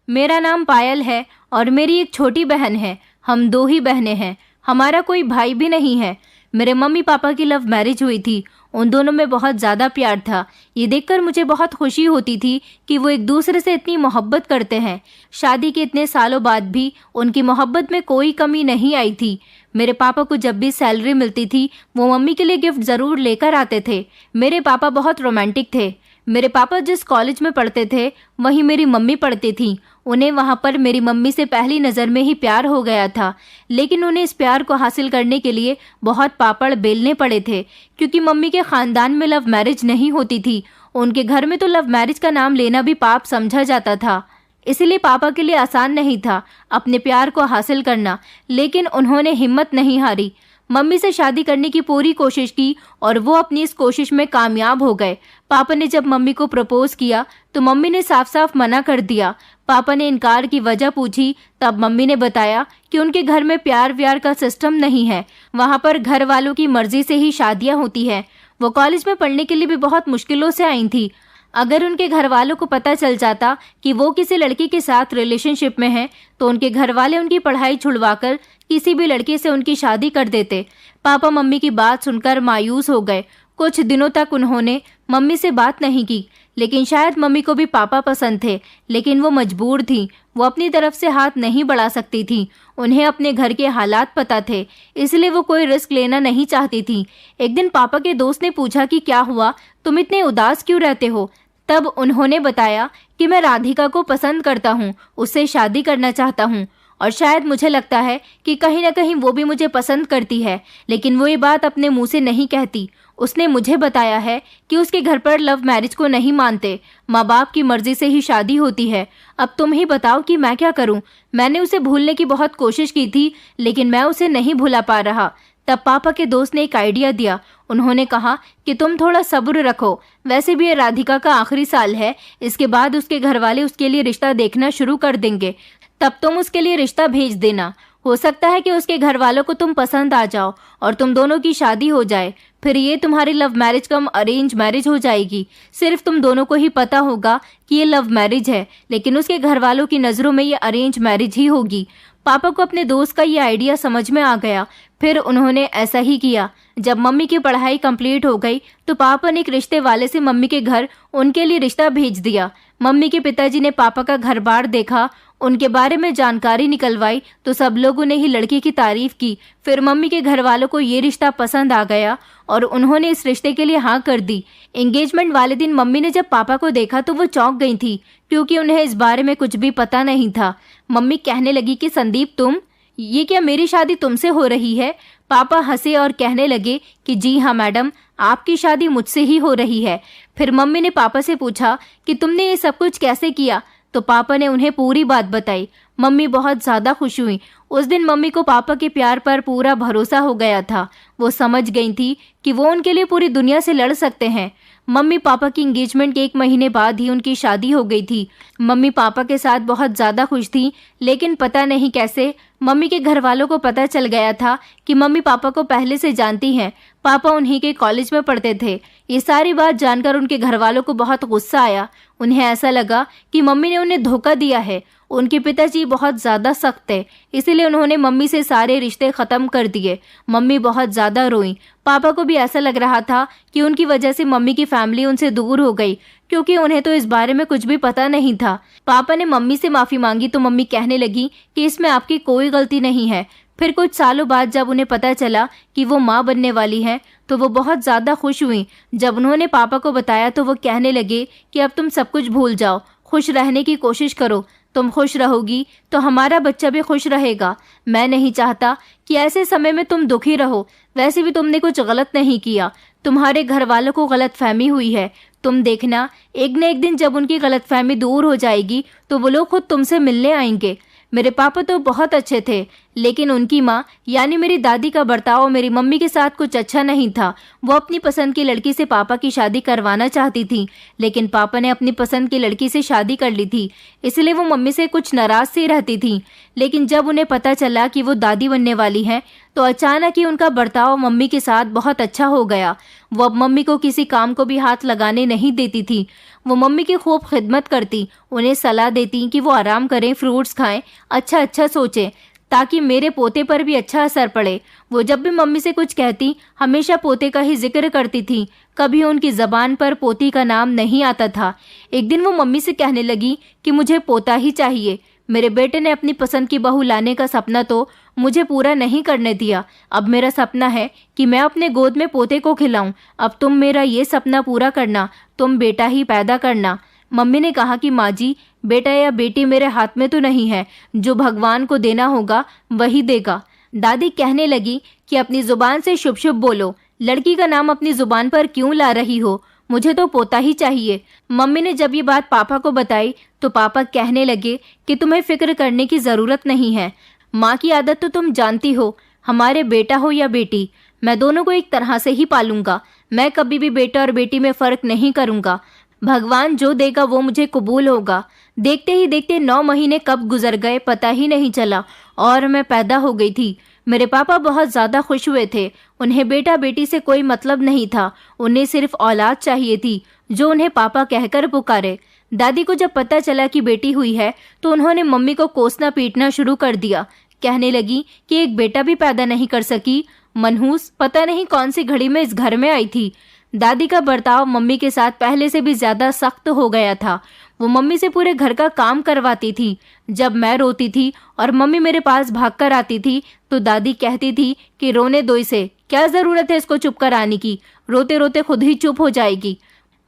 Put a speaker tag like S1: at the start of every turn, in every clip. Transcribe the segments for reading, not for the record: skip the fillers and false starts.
S1: मेरा नाम पायल है और मेरी एक छोटी बहन है। हम 2 ही बहनें हैं, हमारा कोई भाई भी नहीं है। मेरे मम्मी पापा की लव मैरिज हुई थी। उन दोनों में बहुत ज़्यादा प्यार था। ये देखकर मुझे बहुत खुशी होती थी कि वो एक दूसरे से इतनी मोहब्बत करते हैं। शादी के इतने सालों बाद भी उनकी मोहब्बत में कोई कमी नहीं आई थी। मेरे पापा को जब भी सैलरी मिलती थी वो मम्मी के लिए गिफ्ट ज़रूर लेकर आते थे। मेरे पापा बहुत रोमांटिक थे। मेरे पापा जिस कॉलेज में पढ़ते थे वहीं मेरी मम्मी पढ़ती थी। उन्हें वहाँ पर मेरी मम्मी से पहली नज़र में ही प्यार हो गया था, लेकिन उन्हें इस प्यार को हासिल करने के लिए बहुत पापड़ बेलने पड़े थे, क्योंकि मम्मी के ख़ानदान में लव मैरिज नहीं होती थी। उनके घर में तो लव मैरिज का नाम लेना भी पाप समझा जाता था। इसलिए पापा के लिए आसान नहीं था अपने प्यार को हासिल करना, लेकिन उन्होंने हिम्मत नहीं हारी। मम्मी से शादी करने की पूरी कोशिश की और वो अपनी इस कोशिश में कामयाब हो गए। पापा ने जब मम्मी को प्रपोज किया तो मम्मी ने साफ साफ मना कर दिया। पापा ने इनकार की वजह पूछी, तब मम्मी ने बताया कि उनके घर में प्यार व्यार का सिस्टम नहीं है, वहाँ पर घर वालों की मर्जी से ही शादियाँ होती है। वो कॉलेज में पढ़ने के लिए भी बहुत मुश्किलों से आई थी। अगर उनके घर वालों को पता चल जाता कि वो किसी लड़की के साथ रिलेशनशिप में हैं, तो उनके घर वाले उनकी पढ़ाई छुड़वाकर किसी भी लड़के से उनकी शादी कर देते। पापा मम्मी की बात सुनकर मायूस हो गए। कुछ दिनों तक उन्होंने मम्मी से बात नहीं की, लेकिन शायद मम्मी को भी पापा पसंद थे, लेकिन वो मजबूर थी। वो अपनी तरफ से हाथ नहीं बढ़ा सकती थी। उन्हें अपने घर के हालात पता थे, इसलिए वो कोई रिस्क लेना नहीं चाहती थी। एक दिन पापा के दोस्त ने पूछा कि क्या हुआ, तुम इतने उदास क्यों रहते हो? तब उन्होंने बताया कि मैं राधिका को पसंद करता हूँ, उससे शादी करना चाहता हूँ, और शायद मुझे लगता है कि कहीं ना कहीं वो भी मुझे पसंद करती है, लेकिन वो ये बात अपने मुंह से नहीं कहती। उसने मुझे बताया है कि उसके घर पर लव मैरिज को नहीं मानते, माँ बाप की मर्जी से ही शादी होती है। अब तुम ही बताओ कि मैं क्या करूँ? मैंने उसे भूलने की बहुत कोशिश की थी, लेकिन मैं उसे नहीं भुला पा रहा। तब पापा के दोस्त ने एक आइडिया दिया। उन्होंने कहा कि तुम थोड़ा सब्र रखो, वैसे भी ये राधिका का आखिरी साल है, इसके बाद उसके घर वाले उसके लिए रिश्ता देखना शुरू कर देंगे, तब तुम उसके लिए रिश्ता भेज देना। हो सकता है कि उसके घर वालों को तुम पसंद आ जाओ और तुम दोनों की शादी हो जाए, फिर ये तुम्हारी लव मैरिज कम अरेंज मैरिज हो जाएगी। सिर्फ तुम दोनों को ही पता होगा कि ये लव मैरिज है, लेकिन उसके घर वालों की नज़रों में ये अरेंज मैरिज ही होगी। पापा को अपने दोस्त का ये आइडिया समझ में आ गया। फिर उन्होंने ऐसा ही किया। जब मम्मी की पढ़ाई कंप्लीट हो गई तो पापा ने एक रिश्ते वाले से मम्मी के घर उनके लिए रिश्ता भेज दिया। मम्मी के पिताजी ने पापा का घर बार देखा, उनके बारे में जानकारी निकलवाई तो सब लोगों ने ही लड़के की तारीफ की। फिर मम्मी के घर वालों को ये रिश्ता पसंद आ गया और उन्होंने इस रिश्ते के लिए हाँ कर दी। एंगेजमेंट वाले दिन मम्मी ने जब पापा को देखा तो वो चौंक गई थी, क्योंकि उन्हें इस बारे में कुछ भी पता नहीं था। मम्मी कहने लगी कि संदीप, तुम ये क्या, मेरी शादी तुमसे हो रही है? पापा हंसे और कहने लगे कि जी हाँ मैडम, आपकी शादी मुझसे ही हो रही है। फिर मम्मी ने पापा से पूछा कि तुमने ये सब कुछ कैसे किया? तो पापा ने उन्हें पूरी बात बताई। मम्मी बहुत ज़्यादा खुश हुई। उस दिन मम्मी को पापा के प्यार पर पूरा भरोसा हो गया था। वो समझ गई थी कि वो उनके लिए पूरी दुनिया से लड़ सकते हैं। मम्मी पापा की एंगेजमेंट के 1 महीने बाद ही उनकी शादी हो गई थी। मम्मी पापा के साथ बहुत ज़्यादा खुश थी, लेकिन पता नहीं कैसे मम्मी के घर वालों को पता चल गया था कि मम्मी पापा को पहले से जानती हैं। पापा उन्हीं के कॉलेज में पढ़ते थे। ये सारी बात जानकर उनके घर वालों को बहुत गुस्सा आया। उन्हें ऐसा लगा कि मम्मी ने उन्हें धोखा दिया है। उनके पिताजी बहुत ज़्यादा सख्त थे, इसीलिए उन्होंने मम्मी से सारे रिश्ते ख़त्म कर दिए। मम्मी बहुत ज़्यादा रोई। पापा को भी ऐसा लग रहा था कि उनकी वजह से मम्मी की फैमिली उनसे दूर हो गई, क्योंकि उन्हें तो इस बारे में कुछ भी पता नहीं था। पापा ने मम्मी से माफ़ी मांगी तो मम्मी कहने लगी कि इसमें आपकी कोई गलती नहीं है। फिर कुछ सालों बाद जब उन्हें पता चला कि वो माँ बनने वाली हैं, तो वो बहुत ज़्यादा खुश हुई। जब उन्होंने पापा को बताया तो वो कहने लगे कि अब तुम सब कुछ भूल जाओ, खुश रहने की कोशिश करो। तुम खुश रहोगी तो हमारा बच्चा भी खुश रहेगा। मैं नहीं चाहता कि ऐसे समय में तुम दुखी रहो। वैसे भी तुमने कुछ गलत नहीं किया, तुम्हारे घर वालों को गलतफहमी हुई है। तुम देखना, एक न एक दिन जब उनकी गलतफहमी दूर हो जाएगी तो वो लोग खुद तुमसे मिलने आएंगे। मेरे पापा तो बहुत अच्छे थे, लेकिन उनकी माँ यानी मेरी दादी का बर्ताव मेरी मम्मी के साथ कुछ अच्छा नहीं था। वो अपनी पसंद की लड़की से पापा की शादी करवाना चाहती थी, लेकिन पापा ने अपनी पसंद की लड़की से शादी कर ली थी, इसलिए वो मम्मी से कुछ नाराज सी रहती थी। लेकिन जब उन्हें पता चला कि वो दादी बनने वाली हैं, तो अचानक ही उनका बर्ताव मम्मी के साथ बहुत अच्छा हो गया। वो अब मम्मी को किसी काम को भी हाथ लगाने नहीं देती थी। वो मम्मी की खूब खिदमत करती, उन्हें सलाह देती कि वो आराम करें, फ्रूट्स खाएं, अच्छा अच्छा सोचें, ताकि मेरे पोते पर भी अच्छा असर पड़े। वो जब भी मम्मी से कुछ कहती हमेशा पोते का ही जिक्र करती थी, कभी उनकी जबान पर पोती का नाम नहीं आता था। एक दिन वो मम्मी से कहने लगी कि मुझे पोता ही चाहिए। मेरे बेटे ने अपनी पसंद की बहू लाने का सपना तो मुझे पूरा नहीं करने दिया। अब मेरा सपना है कि मैं अपने गोद में पोते को खिलाऊं। अब तुम मेरा ये सपना पूरा करना, तुम बेटा ही पैदा करना। मम्मी ने कहा कि माँ जी, बेटा या बेटी मेरे हाथ में तो नहीं है, जो भगवान को देना होगा वही देगा। दादी कहने लगी कि अपनी जुबान से शुभ शुभ बोलो, लड़की का नाम अपनी जुबान पर क्यों ला रही हो, मुझे तो पोता ही चाहिए। मम्मी ने जब ये बात पापा को बताई तो पापा कहने लगे कि तुम्हें फिक्र करने की जरूरत नहीं है, माँ की आदत तो तुम जानती हो, हमारे बेटा हो या बेटी, मैं दोनों को एक तरह से ही पालूंगा। मैं कभी भी बेटा और बेटी में फर्क नहीं करूंगा। भगवान जो देगा वो मुझे कबूल होगा। देखते ही देखते 9 महीने कब गुजर गए पता ही नहीं चला और मैं पैदा हो गई थी। मेरे पापा बहुत ज्यादा खुश हुए थे। उन्हें बेटा बेटी से कोई मतलब नहीं था, उन्हें सिर्फ औलाद चाहिए थी जो उन्हें पापा कहकर पुकारे। दादी को जब पता चला कि बेटी हुई है तो उन्होंने मम्मी को कोसना पीटना शुरू कर दिया। कहने लगी कि एक बेटा भी पैदा नहीं कर सकी, मनहूस, पता नहीं कौन सी घड़ी में इस घर में आई थी। दादी का बर्ताव मम्मी के साथ पहले से भी ज्यादा सख्त हो गया था। वो मम्मी से पूरे घर का काम करवाती थी। जब मैं रोती थी और मम्मी मेरे पास भागकर आती थी तो दादी कहती थी कि रोने दो इसे, क्या जरूरत है इसको चुप कराने की, रोते रोते खुद ही चुप हो जाएगी।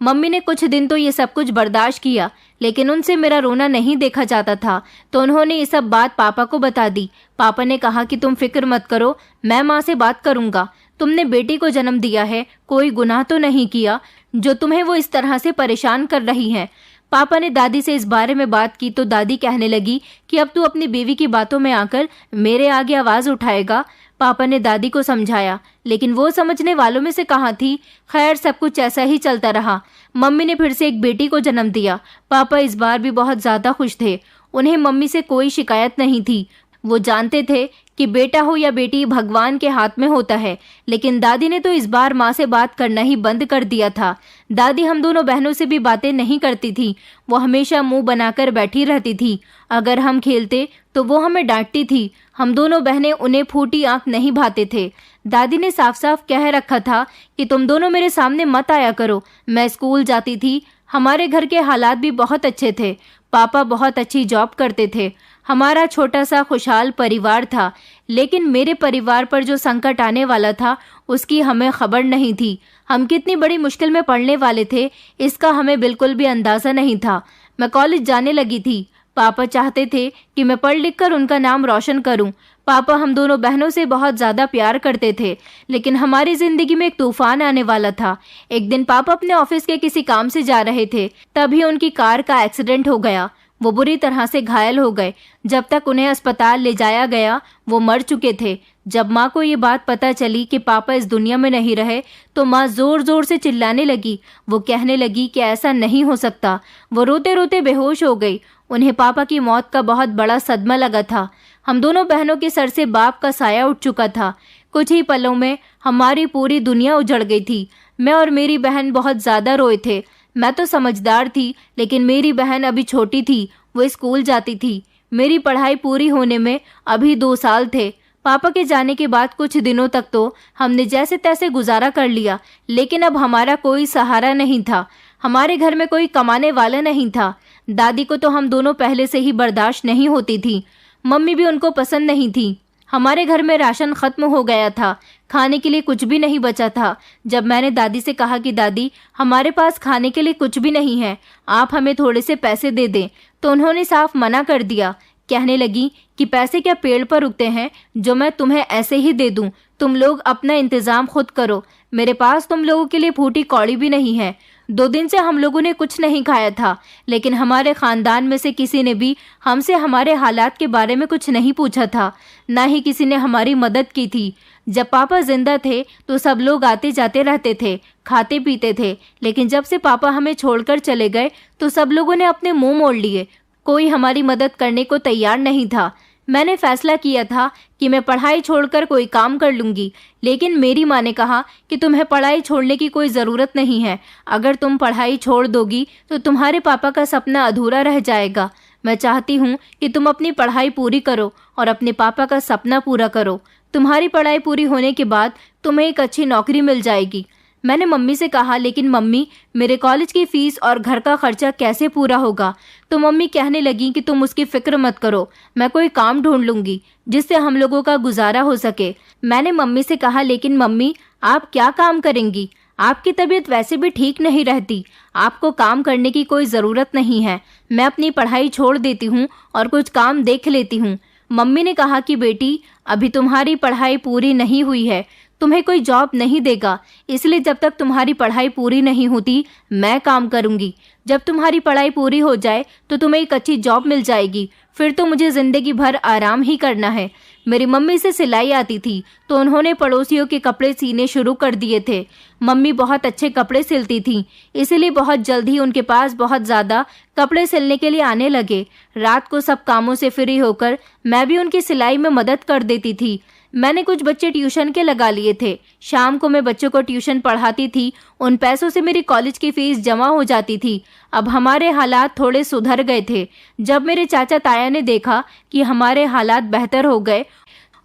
S1: मम्मी ने कुछ दिन तो ये सब कुछ बर्दाश्त किया, लेकिन उनसे मेरा रोना नहीं देखा जाता था, तो उन्होंने ये सब बात पापा को बता दी। पापा ने कहा कि तुम फिक्र मत करो, मैं माँ से बात करूंगा। तुमने बेटी को जन्म दिया है, कोई गुनाह तो नहीं किया जो तुम्हें वो इस तरह से परेशान कर रही हैं। पापा ने दादी से इस बारे में बात की तो दादी कहने लगी कि अब तू अपनी बीवी की बातों में आकर मेरे आगे आवाज उठाएगा। पापा ने दादी को समझाया, लेकिन वो समझने वालों में से कहाँ थी। खैर, सब कुछ ऐसा ही चलता रहा। मम्मी ने फिर से एक बेटी को जन्म दिया। पापा इस बार भी बहुत ज्यादा खुश थे। उन्हें मम्मी से कोई शिकायत नहीं थी। वो जानते थे कि बेटा हो या बेटी भगवान के हाथ में होता है, लेकिन दादी ने तो इस बार माँ से बात करना ही बंद कर दिया था। दादी हम दोनों बहनों से भी बातें नहीं करती थी। वो हमेशा मुंह बनाकर बैठी रहती थी। अगर हम खेलते तो वो हमें डांटती थी। हम दोनों बहनें उन्हें फूटी आंख नहीं भाते थे। दादी ने साफ साफ कह रखा था कि तुम दोनों मेरे सामने मत आया करो। मैं स्कूल जाती थी। हमारे घर के हालात भी बहुत अच्छे थे। पापा बहुत अच्छी जॉब करते थे। हमारा छोटा सा खुशहाल परिवार था, लेकिन मेरे परिवार पर जो संकट आने वाला था उसकी हमें खबर नहीं थी। हम कितनी बड़ी मुश्किल में पड़ने वाले थे इसका हमें बिल्कुल भी अंदाजा नहीं था। मैं कॉलेज जाने लगी थी। पापा चाहते थे कि मैं पढ़ लिख कर उनका नाम रोशन करूं। पापा हम दोनों बहनों से बहुत ज्यादा प्यार करते थे, लेकिन हमारी जिंदगी में एक तूफान आने वाला था। एक दिन पापा अपने ऑफिस के किसी काम से जा रहे थे, तभी उनकी कार का एक्सीडेंट हो गया। वो बुरी तरह से घायल हो गए। जब तक उन्हें अस्पताल ले जाया गया वो मर चुके थे। जब माँ को ये बात पता चली कि पापा इस दुनिया में नहीं रहे तो माँ जोर जोर से चिल्लाने लगी। वो कहने लगी कि ऐसा नहीं हो सकता। वो रोते रोते बेहोश हो गई। उन्हें पापा की मौत का बहुत बड़ा सदमा लगा था। हम दोनों बहनों के सर से बाप का साया उठ चुका था। कुछ ही पलों में हमारी पूरी दुनिया उजड़ गई थी। मैं और मेरी बहन बहुत ज्यादा रोए थे। मैं तो समझदार थी, लेकिन मेरी बहन अभी छोटी थी। वो स्कूल जाती थी। मेरी पढ़ाई पूरी होने में अभी 2 साल थे। पापा के जाने के बाद कुछ दिनों तक तो हमने जैसे तैसे गुजारा कर लिया, लेकिन अब हमारा कोई सहारा नहीं था। हमारे घर में कोई कमाने वाला नहीं था। दादी को तो हम दोनों पहले से ही बर्दाश्त नहीं होती थी। मम्मी भी उनको पसंद नहीं थी। हमारे घर में राशन खत्म हो गया था। खाने के लिए कुछ भी नहीं बचा था। जब मैंने दादी से कहा कि दादी हमारे पास खाने के लिए कुछ भी नहीं है, आप हमें थोड़े से पैसे दे दें, तो उन्होंने साफ मना कर दिया। कहने लगी कि पैसे क्या पेड़ पर उगते हैं जो मैं तुम्हें ऐसे ही दे दूं। तुम लोग अपना इंतजाम खुद करो। मेरे पास तुम लोगों के लिए फूटी कौड़ी भी नहीं है। 2 दिन से हम लोगों ने कुछ नहीं खाया था, लेकिन हमारे खानदान में से किसी ने भी हमसे हमारे हालात के बारे में कुछ नहीं पूछा था, ना ही किसी ने हमारी मदद की थी। जब पापा जिंदा थे तो सब लोग आते जाते रहते थे, खाते पीते थे, लेकिन जब से पापा हमें छोड़कर चले गए तो सब लोगों ने अपने मुंह मोड़ लिए। कोई हमारी मदद करने को तैयार नहीं था। मैंने फैसला किया था कि मैं पढ़ाई छोड़कर कोई काम कर लूंगी, लेकिन मेरी माँ ने कहा कि तुम्हें पढ़ाई छोड़ने की कोई ज़रूरत नहीं है। अगर तुम पढ़ाई छोड़ दोगी तो तुम्हारे पापा का सपना अधूरा रह जाएगा। मैं चाहती हूँ कि तुम अपनी पढ़ाई पूरी करो और अपने पापा का सपना पूरा करो। तुम्हारी पढ़ाई पूरी होने के बाद तुम्हें एक अच्छी नौकरी मिल जाएगी। मैंने मम्मी से कहा, लेकिन मम्मी, मेरे कॉलेज की फीस और घर का खर्चा कैसे पूरा होगा? तो मम्मी कहने लगी कि तुम उसकी फिक्र मत करो, मैं कोई काम ढूंढ लूंगी जिससे हम लोगों का गुजारा हो सके। मैंने मम्मी से कहा, लेकिन मम्मी, आप क्या काम करेंगी? आपकी तबीयत वैसे भी ठीक नहीं रहती, आपको काम करने की कोई ज़रूरत नहीं है। मैं अपनी पढ़ाई छोड़ देती हूँ और कुछ काम देख लेती हूँ। मम्मी ने कहा कि बेटी, अभी तुम्हारी पढ़ाई पूरी नहीं हुई है, तुम्हें कोई जॉब नहीं देगा, इसलिए जब तक तुम्हारी पढ़ाई पूरी नहीं होती मैं काम करूंगी। जब तुम्हारी पढ़ाई पूरी हो जाए तो तुम्हें एक अच्छी जॉब मिल जाएगी, फिर तो मुझे ज़िंदगी भर आराम ही करना है। मेरी मम्मी से सिलाई आती थी तो उन्होंने पड़ोसियों के कपड़े सीने शुरू कर दिए थे। मम्मी बहुत अच्छे कपड़े सिलती थी, इसलिए बहुत जल्द ही उनके पास बहुत ज़्यादा कपड़े सिलने के लिए आने लगे। रात को सब कामों से फ्री होकर मैं भी उनकी सिलाई में मदद कर देती थी। मैंने कुछ बच्चे ट्यूशन के लगा लिए थे। शाम को मैं बच्चों को ट्यूशन पढ़ाती थी। उन पैसों से मेरी कॉलेज की फीस जमा हो जाती थी। अब हमारे हालात थोड़े सुधर गए थे। जब मेरे चाचा ताया ने देखा कि हमारे हालात बेहतर हो गए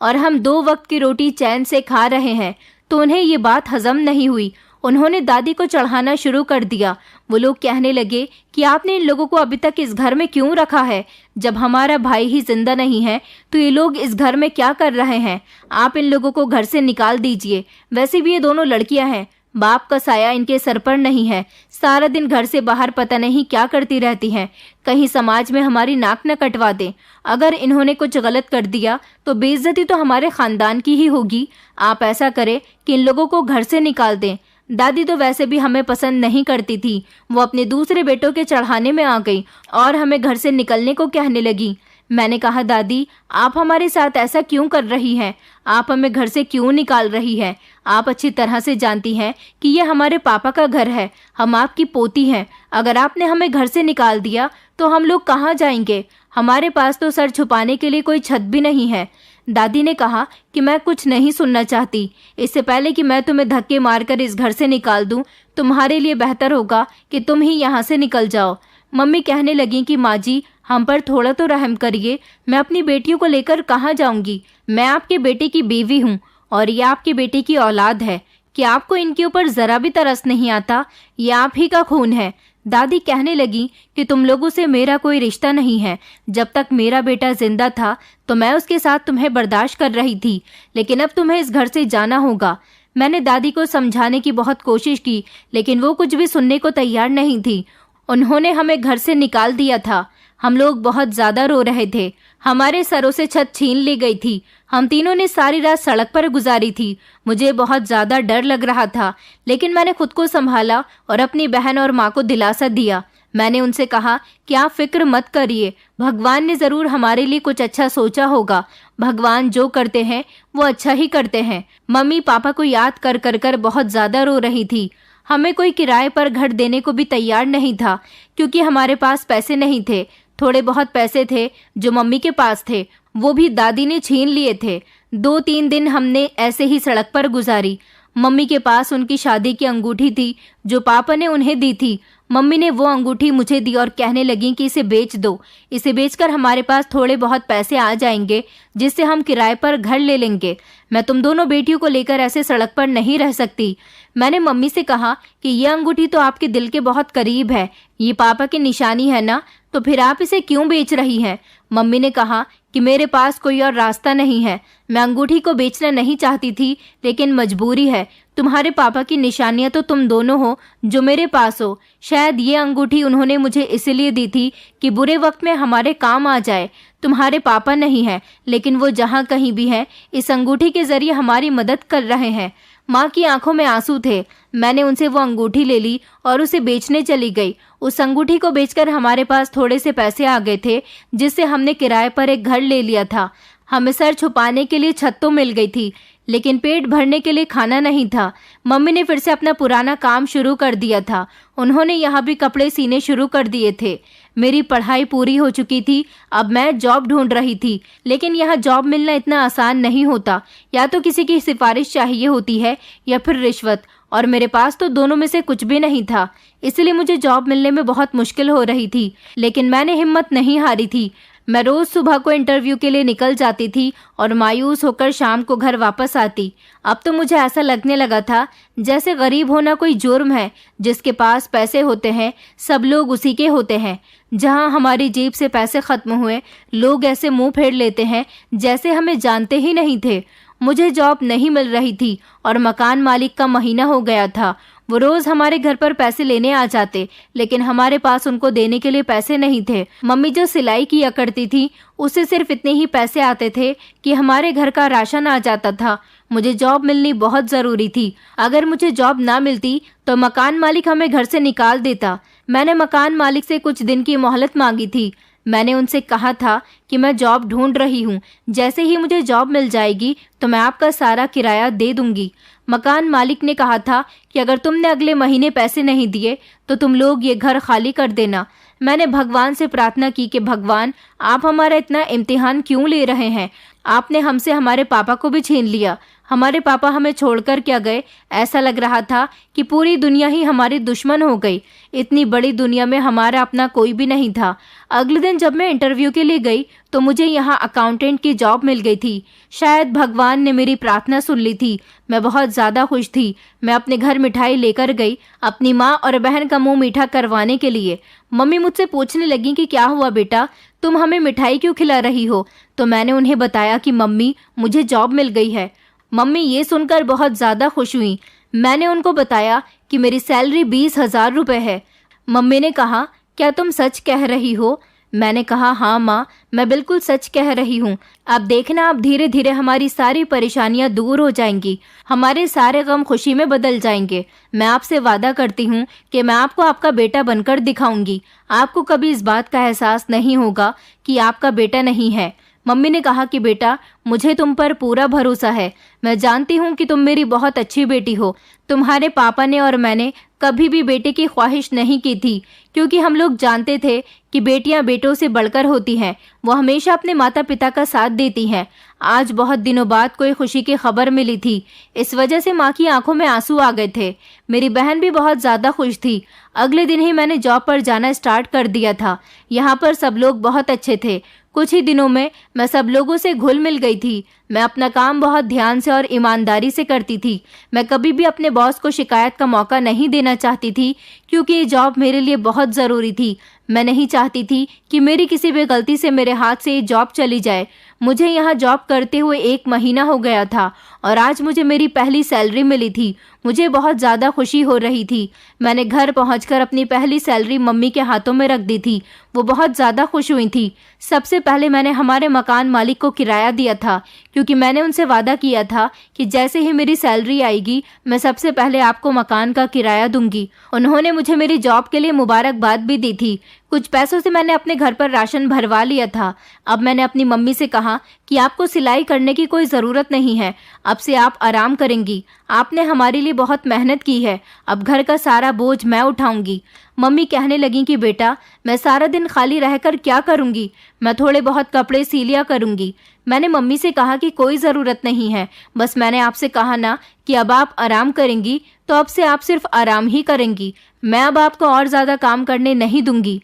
S1: और हम 2 वक्त की रोटी चैन से खा रहे हैं, तो उन्हें ये बात हजम नहीं हुई। उन्होंने दादी को चढ़ाना शुरू कर दिया। वो लोग कहने लगे कि आपने इन लोगों को अभी तक इस घर में क्यों रखा है? जब हमारा भाई ही जिंदा नहीं है तो ये लोग इस घर में क्या कर रहे हैं? आप इन लोगों को घर से निकाल दीजिए। वैसे भी ये दोनों लड़कियां हैं, बाप का साया इनके सर पर नहीं है। सारा दिन घर से बाहर पता नहीं क्या करती रहती हैं, कहीं समाज में हमारी नाक न कटवा दें। अगर इन्होंने कुछ गलत कर दिया तो बेइज्जती तो हमारे खानदान की ही होगी। आप ऐसा करें कि इन लोगों को घर से निकाल दें। दादी तो वैसे भी हमें पसंद नहीं करती थी। वो अपने दूसरे बेटों के चढ़ाने में आ गई और हमें घर से निकलने को कहने लगी। मैंने कहा, दादी, आप हमारे साथ ऐसा क्यों कर रही हैं? आप हमें घर से क्यों निकाल रही हैं? आप अच्छी तरह से जानती हैं कि ये हमारे पापा का घर है, हम आपकी पोती हैं। अगर आपने हमें घर से निकाल दिया तो हम लोग कहाँ जाएंगे? हमारे पास तो सर छुपाने के लिए कोई छत भी नहीं है। दादी ने कहा कि मैं कुछ नहीं सुनना चाहती। इससे पहले कि मैं तुम्हें धक्के मारकर इस घर से निकाल दूं, तुम्हारे लिए बेहतर होगा कि तुम ही यहाँ से निकल जाओ। मम्मी कहने लगी कि माँ जी, हम पर थोड़ा तो रहम करिए। मैं अपनी बेटियों को लेकर कहाँ जाऊंगी? मैं आपके बेटे की बीवी हूँ और ये आपके बेटे की औलाद है। कि आपको इनके ऊपर जरा भी तरस नहीं आता? ये आप ही का खून है। दादी कहने लगी कि तुम लोगों से मेरा कोई रिश्ता नहीं है। जब तक मेरा बेटा जिंदा था तो मैं उसके साथ तुम्हें बर्दाश्त कर रही थी, लेकिन अब तुम्हें इस घर से जाना होगा। मैंने दादी को समझाने की बहुत कोशिश की, लेकिन वो कुछ भी सुनने को तैयार नहीं थी। उन्होंने हमें घर से निकाल दिया था। हम लोग बहुत ज्यादा रो रहे थे। हमारे सरों से छत छीन ली गई थी। हम तीनों ने सारी रात सड़क पर गुजारी थी। मुझे बहुत ज्यादा डर लग रहा था, लेकिन मैंने खुद को संभाला और अपनी बहन और माँ को दिलासा दिया। मैंने उनसे कहा कि आप फिक्र मत करिए, भगवान ने जरूर हमारे लिए कुछ अच्छा सोचा होगा। भगवान जो करते हैं वो अच्छा ही करते हैं। मम्मी पापा को याद कर कर कर बहुत ज्यादा रो रही थी। हमें कोई किराए पर घर देने को भी तैयार नहीं था, क्योंकि हमारे पास पैसे नहीं थे। थोड़े बहुत पैसे थे जो मम्मी के पास थे, वो भी दादी ने छीन लिए थे। 2-3 दिन हमने ऐसे ही सड़क पर गुजारी। मम्मी के पास उनकी शादी की अंगूठी थी जो पापा ने उन्हें दी थी। मम्मी ने वो अंगूठी मुझे दी और कहने लगी कि इसे बेच दो। इसे बेचकर हमारे पास थोड़े बहुत पैसे आ जाएंगे, जिससे हम किराए पर घर ले लेंगे। मैं तुम दोनों बेटियों को लेकर ऐसे सड़क पर नहीं रह सकती। मैंने मम्मी से कहा कि ये अंगूठी तो आपके दिल के बहुत करीब है, ये पापा की निशानी है ना, तो फिर आप इसे क्यों बेच रही हैं? मम्मी ने कहा कि मेरे पास कोई और रास्ता नहीं है। मैं अंगूठी को बेचना नहीं चाहती थी, लेकिन मजबूरी है। तुम्हारे पापा की निशानियां तो तुम दोनों हो जो मेरे पास हो। शायद ये अंगूठी उन्होंने मुझे इसलिए दी थी कि बुरे वक्त में हमारे काम आ जाए। तुम्हारे पापा नहीं है, लेकिन वो जहाँ कहीं भी है इस अंगूठी के जरिए हमारी मदद कर रहे हैं। माँ की आंखों में आंसू थे। मैंने उनसे वो अंगूठी ले ली और उसे बेचने चली गई। उस अंगूठी को बेचकर हमारे पास थोड़े से पैसे आ गए थे, जिससे हमने किराए पर एक घर ले लिया था। हमें सर छुपाने के लिए छत तो मिल गई थी, लेकिन पेट भरने के लिए खाना नहीं था। मम्मी ने फिर से अपना पुराना काम शुरू कर दिया था। उन्होंने यहाँ भी कपड़े सीने शुरू कर दिए थे। मेरी पढ़ाई पूरी हो चुकी थी। अब मैं जॉब ढूंढ रही थी, लेकिन यहाँ जॉब मिलना इतना आसान नहीं होता। या तो किसी की सिफारिश चाहिए होती है या फिर रिश्वत, और मेरे पास तो दोनों में से कुछ भी नहीं था। इसलिए मुझे जॉब मिलने में बहुत मुश्किल हो रही थी, लेकिन मैंने हिम्मत नहीं हारी थी। मैं रोज सुबह को इंटरव्यू के लिए निकल जाती थी और मायूस होकर शाम को घर वापस आती। अब तो मुझे ऐसा लगने लगा था जैसे गरीब होना कोई जुर्म है। जिसके पास पैसे होते हैं सब लोग उसी के होते हैं। जहां हमारी जेब से पैसे खत्म हुए, लोग ऐसे मुंह फेर लेते हैं जैसे हमें जानते ही नहीं थे। मुझे जॉब नहीं मिल रही थी और मकान मालिक का महीना हो गया था। वो रोज हमारे घर पर पैसे लेने आ जाते, लेकिन हमारे पास उनको देने के लिए पैसे नहीं थे। मम्मी जो सिलाई किया करती थी, उससे सिर्फ इतने ही पैसे आते थे कि हमारे घर का राशन आ जाता था। मुझे जॉब मिलनी बहुत ज़रूरी थी। अगर मुझे जॉब ना मिलती तो मकान मालिक हमें घर से निकाल देता। मैंने मकान मालिक से कुछ दिन की मोहलत मांगी थी। मैंने उनसे कहा था कि मैं जॉब ढूंढ रही हूँ, जैसे ही मुझे जॉब मिल जाएगी तो मैं आपका सारा किराया दे दूंगी। मकान मालिक ने कहा था कि अगर तुमने अगले महीने पैसे नहीं दिए तो तुम लोग ये घर खाली कर देना। मैंने भगवान से प्रार्थना की कि भगवान, आप हमारा इतना इम्तिहान क्यों ले रहे हैं? आपने हमसे हमारे पापा को भी छीन लिया। हमारे पापा हमें छोड़कर क्या गए? ऐसा लग रहा था कि पूरी दुनिया ही हमारी दुश्मन हो गई। इतनी बड़ी दुनिया में हमारा अपना कोई भी नहीं था। अगले दिन जब मैं इंटरव्यू के लिए गई तो मुझे यहाँ अकाउंटेंट की जॉब मिल गई थी। शायद भगवान ने मेरी प्रार्थना सुन ली थी। मैं बहुत ज़्यादा खुश थी। मैं अपने घर मिठाई लेकर गई, अपनी माँ और बहन का मुंह मीठा करवाने के लिए। मम्मी मुझसे पूछने लगी कि क्या हुआ बेटा, तुम हमें मिठाई क्यों खिला रही हो? तो मैंने उन्हें बताया कि मम्मी, मुझे जॉब मिल गई है। मम्मी ये सुनकर बहुत ज़्यादा खुश हुई। मैंने उनको बताया कि मेरी सैलरी 20,000 रुपये है। मम्मी ने कहा, क्या तुम सच कह रही हो? मैंने कहा, हाँ माँ, मैं बिल्कुल सच कह रही हूँ। अब देखना, अब धीरे धीरे हमारी सारी परेशानियाँ दूर हो जाएंगी, हमारे सारे गम खुशी में बदल जाएंगे। मैं आपसे वादा करती हूँ कि मैं आपको आपका बेटा बनकर दिखाऊंगी। आपको कभी इस बात का एहसास नहीं होगा कि आपका बेटा नहीं है। मम्मी ने कहा कि बेटा, मुझे तुम पर पूरा भरोसा है। मैं जानती हूँ कि तुम मेरी बहुत अच्छी बेटी हो। तुम्हारे पापा ने और मैंने कभी भी बेटे की ख्वाहिश नहीं की थी, क्योंकि हम लोग जानते थे कि बेटियां बेटों से बढ़कर होती हैं। वो हमेशा अपने माता पिता का साथ देती हैं। आज बहुत दिनों बाद कोई खुशी की खबर मिली थी, इस वजह से माँ की आंखों में आंसू आ गए थे। मेरी बहन भी बहुत ज़्यादा खुश थी। अगले दिन ही मैंने जॉब पर जाना स्टार्ट कर दिया था। यहाँ पर सब लोग बहुत अच्छे थे। कुछ ही दिनों में मैं सब लोगों से घुल मिल गई थी। मैं अपना काम बहुत ध्यान से और ईमानदारी से करती थी। मैं कभी भी अपने बॉस को शिकायत का मौका नहीं देना चाहती थी, क्योंकि ये जॉब मेरे लिए बहुत ज़रूरी थी। मैं नहीं चाहती थी कि मेरी किसी भी गलती से मेरे हाथ से ये जॉब चली जाए। मुझे यहाँ जॉब करते हुए 1 महीना हो गया था और आज मुझे मेरी पहली सैलरी मिली थी। मुझे बहुत ज़्यादा खुशी हो रही थी। मैंने घर पहुंचकर अपनी पहली सैलरी मम्मी के हाथों में रख दी थी। वो बहुत ज़्यादा खुश हुई थी। सबसे पहले मैंने हमारे मकान मालिक को किराया दिया था, क्योंकि मैंने उनसे वादा किया था कि जैसे ही मेरी सैलरी आएगी मैं सबसे पहले आपको मकान का किराया दूंगी। उन्होंने मुझे मेरी जॉब के लिए मुबारकबाद भी दी थी। कुछ पैसों से मैंने अपने घर पर राशन भरवा लिया था। अब मैंने अपनी मम्मी से कहा कि आपको सिलाई करने की कोई ज़रूरत नहीं है, अब से आप आराम करेंगी। आपने हमारे लिए बहुत मेहनत की है, अब घर का सारा बोझ मैं उठाऊंगी। मम्मी कहने लगी कि बेटा, मैं सारा दिन खाली रहकर क्या करूंगी? मैं थोड़े बहुत कपड़े सी लिया करूंगी। मैंने मम्मी से कहा कि कोई ज़रूरत नहीं है, बस मैंने आपसे कहा ना कि अब आप आराम करेंगी, तो अब से आप सिर्फ आराम ही करेंगी। मैं अब आपको और ज़्यादा काम करने नहीं दूंगी।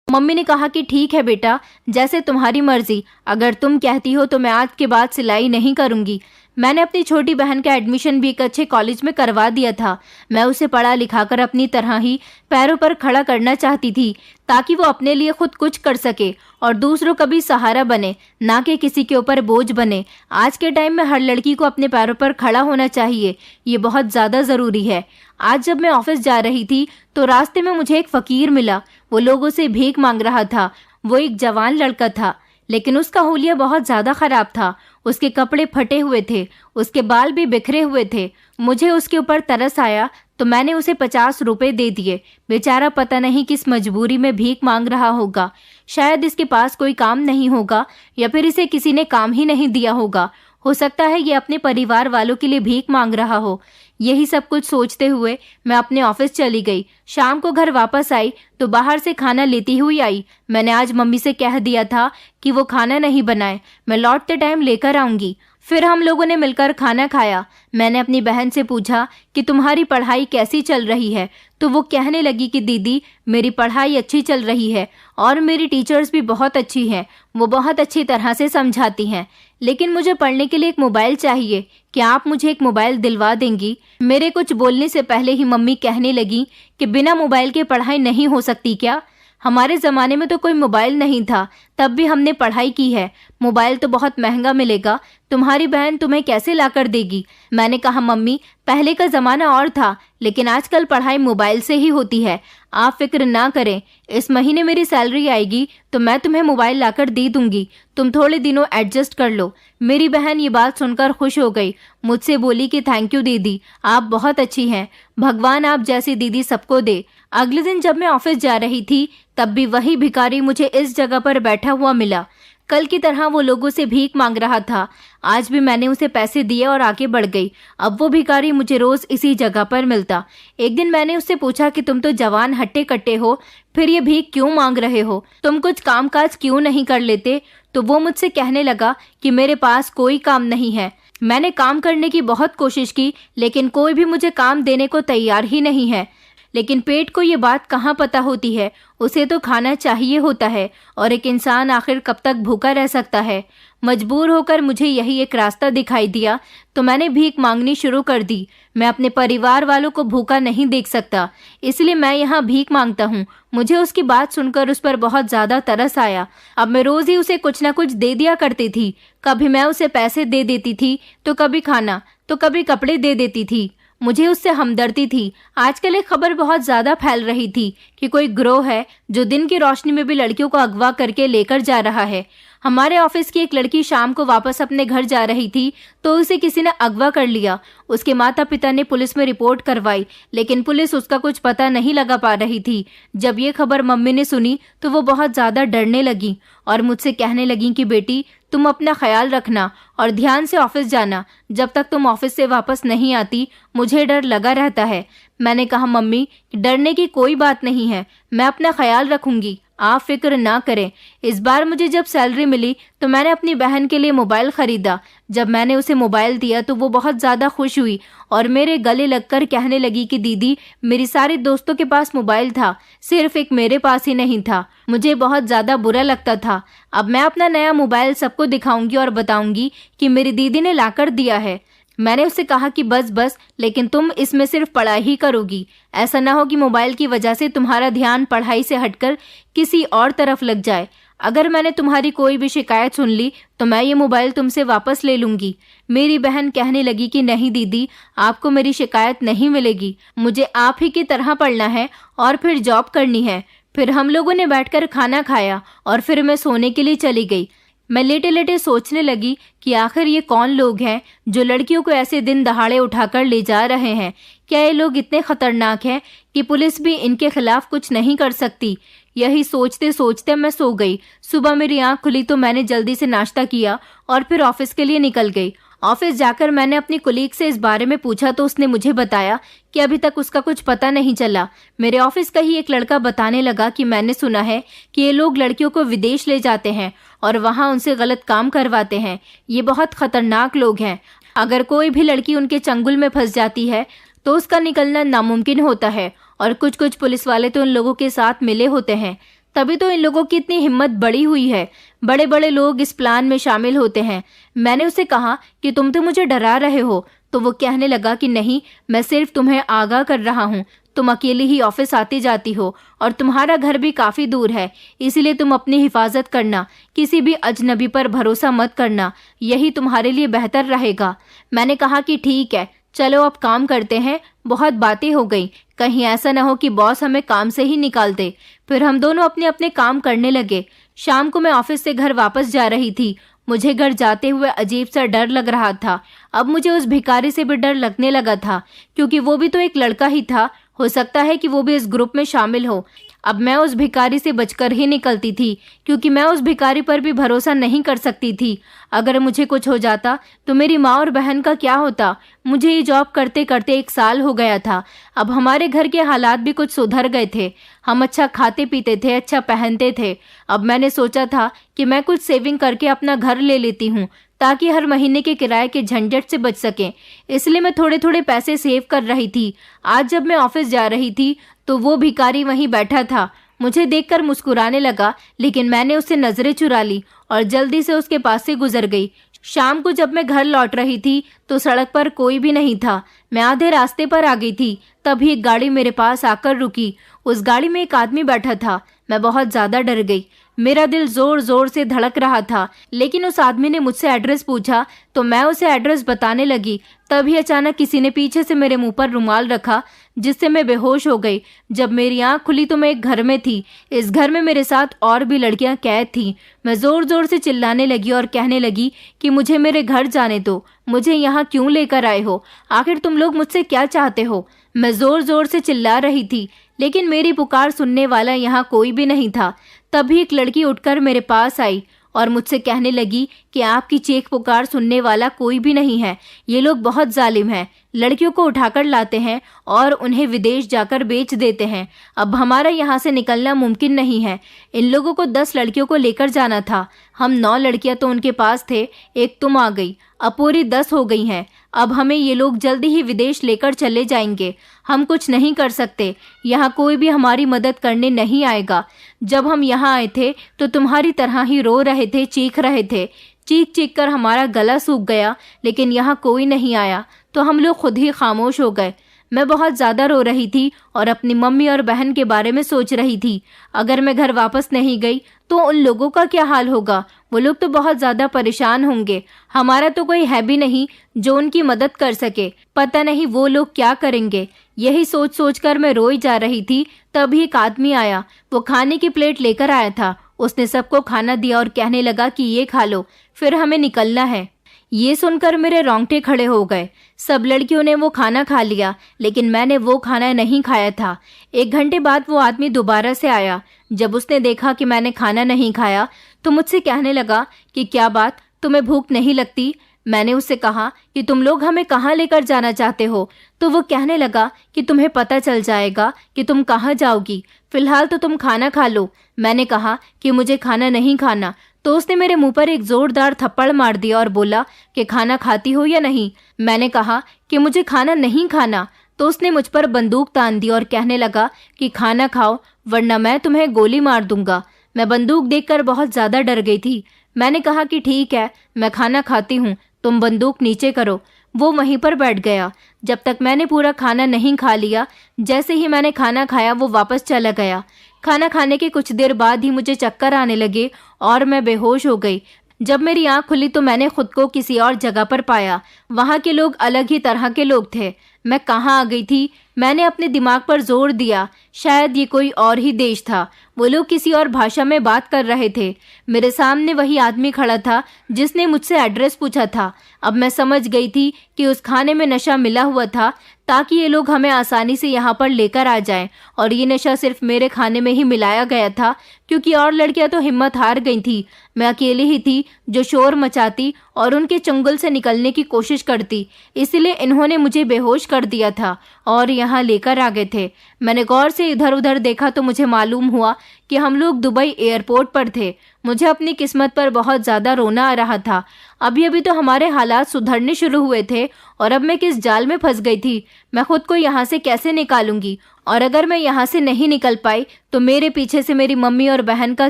S1: मम्मी ने कहा कि ठीक है बेटा, जैसे तुम्हारी मर्जी। अगर तुम कहती हो तो मैं आज के बाद सिलाई नहीं करूंगी। मैंने अपनी छोटी बहन का एडमिशन भी एक अच्छे कॉलेज में करवा दिया था। मैं उसे पढ़ा लिखा कर अपनी तरह ही पैरों पर खड़ा करना चाहती थी, ताकि वो अपने लिए खुद कुछ कर सके और दूसरों का भी सहारा बने, ना कि किसी के ऊपर बोझ बने। आज के टाइम में हर लड़की को अपने पैरों पर खड़ा होना चाहिए, ये बहुत ज़्यादा ज़रूरी है। आज जब मैं ऑफिस जा रही थी तो रास्ते में मुझे एक फ़कीर मिला। वो लोगों से भीख मांग रहा था। वो एक जवान लड़का था, लेकिन उसका हुलिया बहुत ज़्यादा ख़राब था। उसके कपड़े फटे हुए थे, उसके बाल भी बिखरे हुए थे। मुझे उसके ऊपर तरस आया तो मैंने उसे 50 रुपए दे दिए। बेचारा पता नहीं किस मजबूरी में भीख मांग रहा होगा। शायद इसके पास कोई काम नहीं होगा या फिर इसे किसी ने काम ही नहीं दिया होगा। हो सकता है ये अपने परिवार वालों के लिए भीख मांग रहा हो। यही सब कुछ सोचते हुए मैं अपने ऑफिस चली गई। शाम को घर वापस आई तो बाहर से खाना लेती हुई आई। मैंने आज मम्मी से कह दिया था कि वो खाना नहीं बनाए, मैं लौटते टाइम लेकर आऊंगी। फिर हम लोगों ने मिलकर खाना खाया। मैंने अपनी बहन से पूछा कि तुम्हारी पढ़ाई कैसी चल रही है, तो वो कहने लगी कि दीदी मेरी पढ़ाई अच्छी चल रही है और मेरी टीचर्स भी बहुत अच्छी हैं, वो बहुत अच्छी तरह से समझाती हैं, लेकिन मुझे पढ़ने के लिए एक मोबाइल चाहिए। क्या आप मुझे एक मोबाइल दिलवा देंगी? मेरे कुछ बोलने से पहले ही मम्मी कहने लगी कि बिना मोबाइल के पढ़ाई नहीं हो सकती क्या? हमारे ज़माने में तो कोई मोबाइल नहीं था, तब भी हमने पढ़ाई की है। मोबाइल तो बहुत महंगा मिलेगा, तुम्हारी बहन तुम्हें कैसे लाकर देगी? मैंने कहा मम्मी पहले का ज़माना और था, लेकिन आजकल पढ़ाई मोबाइल से ही होती है। आप फिक्र ना करें, इस महीने मेरी सैलरी आएगी तो मैं तुम्हें मोबाइल लाकर दे दूंगी, तुम थोड़े दिनों एडजस्ट कर लो। मेरी बहन ये बात सुनकर खुश हो गई, मुझसे बोली कि थैंक यू दीदी, आप बहुत अच्छी हैं, भगवान आप जैसी दीदी सबको दे। अगले दिन जब मैं ऑफिस जा रही थी तब भी वही भिखारी मुझे इस जगह पर बैठा हुआ मिला। कल की तरह वो लोगों से भीख मांग रहा था। आज भी मैंने उसे पैसे दिए और आगे बढ़ गई। अब वो भिखारी मुझे रोज इसी जगह पर मिलता। एक दिन मैंने उससे पूछा कि तुम तो जवान हट्टे कट्टे हो, फिर ये भीख क्यों मांग रहे हो? तुम कुछ काम काज क्यों नहीं कर लेते? तो वो मुझसे कहने लगा कि मेरे पास कोई काम नहीं है। मैंने काम करने की बहुत कोशिश की, लेकिन कोई भी मुझे काम देने को तैयार ही नहीं है। लेकिन पेट को ये बात कहाँ पता होती है, उसे तो खाना चाहिए होता है, और एक इंसान आखिर कब तक भूखा रह सकता है। मजबूर होकर मुझे यही एक रास्ता दिखाई दिया तो मैंने भीख मांगनी शुरू कर दी। मैं अपने परिवार वालों को भूखा नहीं देख सकता, इसलिए मैं यहाँ भीख मांगता हूँ। मुझे उसकी बात सुनकर उस पर बहुत ज़्यादा तरस आया। अब मैं रोज़ ही उसे कुछ ना कुछ दे दिया करती थी। कभी मैं उसे पैसे दे देती थी, तो कभी खाना, तो कभी कपड़े दे देती थी। मुझे उससे हमदर्दी थी। आजकल एक खबर बहुत ज़्यादा फैल रही थी कि कोई गिरोह है जो दिन की रोशनी में भी लड़कियों को अगवा करके लेकर जा रहा है। हमारे ऑफिस की एक लड़की शाम को वापस अपने घर जा रही थी तो उसे किसी ने अगवा कर लिया। उसके माता पिता ने पुलिस में रिपोर्ट करवाई, लेकिन पुलिस उसका कुछ पता नहीं लगा पा रही थी। जब ये खबर मम्मी ने सुनी तो वो बहुत ज़्यादा डरने लगी और मुझसे कहने लगी कि बेटी तुम अपना ख्याल रखना और ध्यान से ऑफिस जाना। जब तक तुम ऑफिस से वापस नहीं आती मुझे डर लगा रहता है। मैंने कहा मम्मी डरने की कोई बात नहीं है, मैं अपना ख्याल रखूंगी, आप फिक्र ना करें। इस बार मुझे जब सैलरी मिली तो मैंने अपनी बहन के लिए मोबाइल खरीदा। जब मैंने उसे मोबाइल दिया तो वो बहुत ज़्यादा खुश हुई और मेरे गले लगकर कहने लगी कि दीदी मेरी सारी दोस्तों के पास मोबाइल था, सिर्फ एक मेरे पास ही नहीं था। मुझे बहुत ज़्यादा बुरा लगता था। अब मैं अपना नया मोबाइल सबको दिखाऊंगी और बताऊंगी कि मेरी दीदी ने लाकर दिया है। मैंने उससे कहा कि बस, लेकिन तुम इसमें सिर्फ पढ़ाई ही करोगी। ऐसा ना हो कि मोबाइल की वजह से तुम्हारा ध्यान पढ़ाई से हटकर किसी और तरफ लग जाए। अगर मैंने तुम्हारी कोई भी शिकायत सुन ली तो मैं ये मोबाइल तुमसे वापस ले लूंगी। मेरी बहन कहने लगी कि नहीं दीदी, आपको मेरी शिकायत नहीं मिलेगी, मुझे आप ही की तरह पढ़ना है और फिर जॉब करनी है। फिर हम लोगों ने बैठकर खाना खाया और फिर मैं सोने के लिए चली गई। मैं लेटे लेटे सोचने लगी कि आखिर ये कौन लोग हैं जो लड़कियों को ऐसे दिन दहाड़े उठाकर ले जा रहे हैं। क्या ये लोग इतने खतरनाक हैं कि पुलिस भी इनके खिलाफ कुछ नहीं कर सकती? यही सोचते सोचते मैं सो गई। सुबह मेरी आंख खुली तो मैंने जल्दी से नाश्ता किया और फिर ऑफिस के लिए निकल गई। ऑफिस जाकर मैंने अपनी कुलीग से इस बारे में पूछा तो उसने मुझे बताया कि अभी तक उसका कुछ पता नहीं चला। मेरे ऑफिस का ही एक लड़का बताने लगा कि मैंने सुना है कि ये लोग लड़कियों को विदेश ले जाते हैं और वहाँ उनसे गलत काम करवाते हैं। ये बहुत खतरनाक लोग हैं। अगर कोई भी लड़की उनके चंगुल में फंस जाती है तो उसका निकलना नामुमकिन होता है और कुछ पुलिस वाले तो इन लोगों के साथ मिले होते हैं। तभी तो इन लोगों की इतनी हिम्मत बढ़ी हुई है। बड़े बड़े लोग इस प्लान में शामिल होते हैं। मैंने उसे कहा कि तुम तो मुझे डरा रहे हो, तो वो कहने लगा कि नहीं, मैं सिर्फ तुम्हें आगाह कर रहा हूँ। तुम अकेली ही ऑफिस आती जाती हो और तुम्हारा घर भी काफ़ी दूर है, इसलिए तुम अपनी हिफाजत करना, किसी भी अजनबी पर भरोसा मत करना, यही तुम्हारे लिए बेहतर रहेगा। मैंने कहा कि ठीक है, चलो अब काम करते हैं, बहुत बातें हो गई, कहीं ऐसा ना हो कि बॉस हमें काम से ही निकाल दे। फिर हम दोनों अपने अपने काम करने लगे। शाम को मैं ऑफिस से घर वापस जा रही थी। मुझे घर जाते हुए अजीब सा डर लग रहा था। अब मुझे उस भिखारी से भी डर लगने लगा था, क्योंकि वो भी तो एक लड़का ही था। हो सकता है कि वो भी इस ग्रुप में शामिल हो। अब मैं उस भिखारी से बचकर ही निकलती थी, क्योंकि मैं उस भिखारी पर भी भरोसा नहीं कर सकती थी। अगर मुझे कुछ हो जाता तो मेरी माँ और बहन का क्या होता। मुझे ये जॉब करते करते 1 साल हो गया था। अब हमारे घर के हालात भी कुछ सुधर गए थे। हम अच्छा खाते पीते थे, अच्छा पहनते थे। अब मैंने सोचा था कि मैं कुछ सेविंग करके अपना घर ले लेती हूँ, ताकि हर महीने के किराए के झंझट से बच सकें। इसलिए मैं थोड़े थोड़े पैसे सेव कर रही थी। आज जब मैं ऑफिस जा रही थी तो वो भिखारी वहीं बैठा था। मुझे देखकर मुस्कुराने लगा, लेकिन मैंने उससे नजरें चुरा ली और जल्दी से उसके पास से गुजर गई। शाम को जब मैं घर लौट रही थी तो सड़क पर कोई भी नहीं था। मैं आधे रास्ते पर आ गई थी, तभी एक गाड़ी मेरे पास आकर रुकी। उस गाड़ी में एक आदमी बैठा था। मैं बहुत ज्यादा डर गई। मेरा दिल जोर जोर से धड़क रहा था, लेकिन उस आदमी ने मुझसे एड्रेस पूछा तो मैं उसे एड्रेस बताने लगी। तभी अचानक किसी ने पीछे से मेरे मुंह पर रुमाल रखा, जिससे मैं बेहोश हो गई। जब मेरी आंख खुली तो मैं एक घर में थी। इस घर में मेरे साथ और भी लड़कियां कैद थीं। मैं जोर जोर से चिल्लाने लगी और कहने लगी कि मुझे मेरे घर जाने दो। मुझे यहाँ क्यों लेकर आए हो? आखिर तुम लोग मुझसे क्या चाहते हो? मैं जोर जोर से चिल्ला रही थी, लेकिन मेरी पुकार सुनने वाला यहाँ कोई भी नहीं था। तभी एक लड़की उठकर मेरे पास आई और मुझसे कहने लगी कि आपकी चीख पुकार सुनने वाला कोई भी नहीं है। ये लोग बहुत जालिम हैं। लड़कियों को उठाकर लाते हैं और उन्हें विदेश जाकर बेच देते हैं। अब हमारा यहाँ से निकलना मुमकिन नहीं है। इन लोगों को 10 लड़कियों को लेकर जाना था। हम 9 लड़कियां तो उनके पास थे, एक तुम आ गई। अब पूरी 10 हो गई हैं। अब हमें ये लोग जल्दी ही विदेश लेकर चले जाएंगे। हम कुछ नहीं कर सकते। यहाँ कोई भी हमारी मदद करने नहीं आएगा। जब हम यहाँ आए थे तो तुम्हारी तरह ही रो रहे थे, चीख रहे थे। चीख चीख कर हमारा गला सूख गया, लेकिन यहाँ कोई नहीं आया तो हम लोग खुद ही खामोश हो गए। मैं बहुत ज़्यादा रो रही थी और अपनी मम्मी और बहन के बारे में सोच रही थी। अगर मैं घर वापस नहीं गई तो उन लोगों का क्या हाल होगा? वो लोग तो बहुत ज़्यादा परेशान होंगे। हमारा तो कोई है भी नहीं जो उनकी मदद कर सके। पता नहीं वो लोग क्या करेंगे। यही सोच सोच कर मैं रोई जा रही थी। तभी एक आदमी आया। वो खाने की प्लेट लेकर आया था। उसने सबको खाना दिया और कहने लगा कि ये खा लो, फिर हमें निकलना है। ये सुनकर मेरे रोंगटे खड़े हो गए। सब लड़कियों ने वो खाना खा लिया, लेकिन मैंने वो खाना नहीं खाया था। 1 घंटे बाद वो आदमी दोबारा से आया। जब उसने देखा कि मैंने खाना नहीं खाया तो मुझसे कहने लगा कि क्या बात, तुम्हें भूख नहीं लगती? मैंने उससे कहा कि तुम लोग हमें कहाँ लेकर जाना चाहते हो? तो वो कहने लगा कि तुम्हें पता चल जाएगा कि तुम कहाँ जाओगी। फिलहाल तो तुम खाना खा लो। मैंने कहा कि मुझे खाना नहीं खाना। तो उसने मेरे मुंह पर एक जोरदार थप्पड़ मार दिया और बोला कि खाना खाती हो या नहीं। मैंने कहा कि मुझे खाना नहीं खाना। तो उसने मुझ पर बंदूक तान दी और कहने लगा कि खाना खाओ, वरना मैं तुम्हें गोली मार दूंगा। मैं बंदूक देखकर बहुत ज्यादा डर गई थी। मैंने कहा कि ठीक है, मैं खाना खाती हूँ, तुम बंदूक नीचे करो। वो वहीं पर बैठ गया जब तक मैंने पूरा खाना नहीं खा लिया। जैसे ही मैंने खाना खाया वो वापस चला गया। खाना खाने के कुछ देर बाद ही मुझे चक्कर आने लगे और मैं बेहोश हो गई। जब मेरी आंख खुली तो मैंने खुद को किसी और जगह पर पाया। वहाँ के लोग अलग ही तरह के लोग थे। मैं कहाँ आ गई थी? मैंने अपने दिमाग पर जोर दिया। शायद ये कोई और ही देश था। वो लोग किसी और भाषा में बात कर रहे थे। मेरे सामने वही आदमी खड़ा था जिसने मुझसे एड्रेस पूछा था। अब मैं समझ गई थी कि उस खाने में नशा मिला हुआ था, ताकि ये लोग हमें आसानी से यहाँ पर लेकर आ जाएं। और ये नशा सिर्फ मेरे खाने में ही मिलाया गया था, क्योंकि और लड़कियां तो हिम्मत हार गई थी। मैं अकेली ही थी जो शोर मचाती और उनके चंगुल से निकलने की कोशिश करती। इसलिए इन्होंने मुझे बेहोश कर दिया था और यहाँ लेकर आ गए थे। मैंने गौर से इधर उधर देखा तो मुझे मालूम हुआ कि हम लोग दुबई एयरपोर्ट पर थे। मुझे अपनी किस्मत पर बहुत ज़्यादा रोना आ रहा था। अभी अभी तो हमारे हालात सुधरने शुरू हुए थे और अब मैं किस जाल में फंस गई थी। मैं खुद को यहाँ से कैसे निकालूंगी? और अगर मैं यहाँ से नहीं निकल पाई तो मेरे पीछे से मेरी मम्मी और बहन का